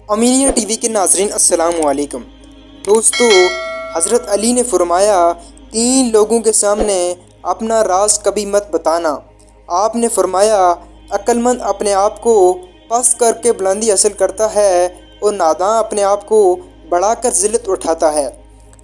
امینیہ T V کے ناظرین السلام علیکم دوستو، حضرت علی نے فرمایا 3 لوگوں کے سامنے اپنا راز کبھی مت بتانا۔ آپ نے فرمایا عقل مند اپنے آپ کو پست کر کے بلندی حاصل کرتا ہے اور ناداں اپنے آپ کو بڑھا کر ذلت اٹھاتا ہے۔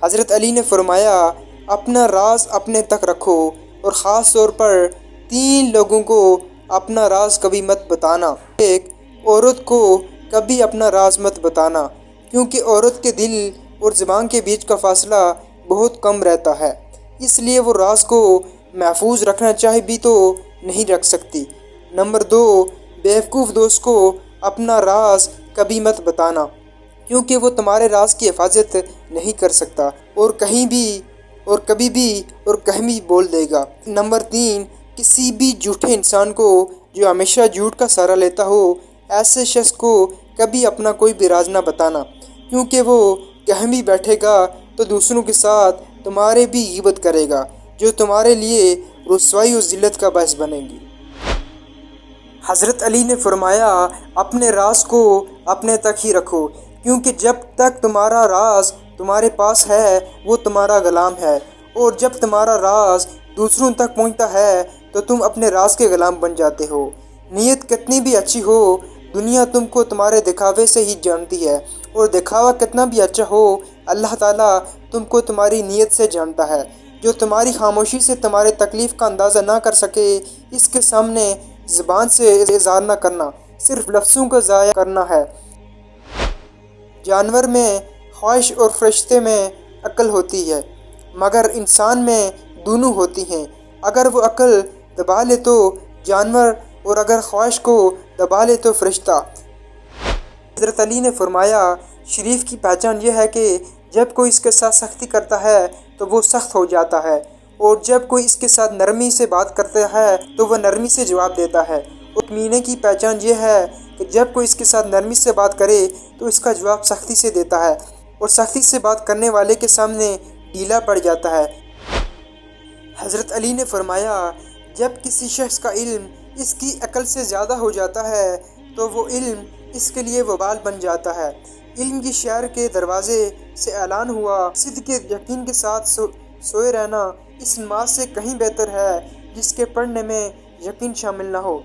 حضرت علی نے فرمایا اپنا راز اپنے تک رکھو اور خاص طور پر 3 لوگوں کو اپنا راز کبھی مت بتانا۔ ایک، عورت کو کبھی اپنا راز مت بتانا، کیونکہ عورت کے دل اور زبان کے بیچ کا فاصلہ بہت کم رہتا ہے، اس لیے وہ راز کو محفوظ رکھنا چاہے بھی تو نہیں رکھ سکتی۔ نمبر 2، بیوقوف دوست کو اپنا راز کبھی مت بتانا، کیونکہ وہ تمہارے راز کی حفاظت نہیں کر سکتا اور کہیں بھی بول دے گا۔ نمبر 3، کسی بھی جھوٹے انسان کو جو ہمیشہ جھوٹ کا سہارا لیتا ہو، ایسے شخص کو کبھی اپنا کوئی بھی راز نہ بتانا، کیونکہ وہ کہیں بھی بیٹھے گا تو دوسروں کے ساتھ تمہارے بھی غیبت کرے گا، جو تمہارے لیے رسوائی اور ذلت کا باعث بنے گی۔ حضرت علی نے فرمایا اپنے راز کو اپنے تک ہی رکھو، کیونکہ جب تک تمہارا راز تمہارے پاس ہے وہ تمہارا غلام ہے، اور جب تمہارا راز دوسروں تک پہنچتا ہے تو تم اپنے راز کے غلام بن جاتے ہو۔ نیت کتنی بھی اچھی ہو، دنیا تم کو تمہارے دکھاوے سے ہی جانتی ہے، اور دکھاوا کتنا بھی اچھا ہو، اللہ تعالیٰ تم کو تمہاری نیت سے جانتا ہے۔ جو تمہاری خاموشی سے تمہارے تکلیف کا اندازہ نہ کر سکے، اس کے سامنے زبان سے اظہار نہ کرنا، صرف لفظوں کا ضائع کرنا ہے۔ جانور میں خواہش اور فرشتے میں عقل ہوتی ہے، مگر انسان میں دونوں ہوتی ہیں۔ اگر وہ عقل دبا لے تو جانور، اور اگر خواہش کو دبا لے تو فرشتہ۔ حضرت علی نے فرمایا شریف کی پہچان یہ ہے کہ جب کوئی اس کے ساتھ سختی کرتا ہے تو وہ سخت ہو جاتا ہے، اور جب کوئی اس کے ساتھ نرمی سے بات کرتا ہے تو وہ نرمی سے جواب دیتا ہے۔ اور کمینے کی پہچان یہ ہے کہ جب کوئی اس کے ساتھ نرمی سے بات کرے تو اس کا جواب سختی سے دیتا ہے، اور سختی سے بات کرنے والے کے سامنے ڈھیلا پڑ جاتا ہے۔ حضرت علی نے فرمایا جب کسی شخص کا علم اس کی عقل سے زیادہ ہو جاتا ہے تو وہ علم اس کے لیے وبال بن جاتا ہے۔ علم کی شہر کے دروازے سے اعلان ہوا، صدق یقین کے ساتھ سوئے رہنا اس نماز سے کہیں بہتر ہے جس کے پڑھنے میں یقین شامل نہ ہو۔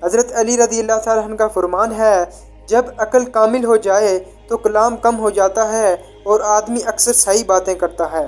حضرت علی رضی اللہ تعالیٰ عنہ کا فرمان ہے جب عقل کامل ہو جائے تو کلام کم ہو جاتا ہے اور آدمی اکثر صحیح باتیں کرتا ہے۔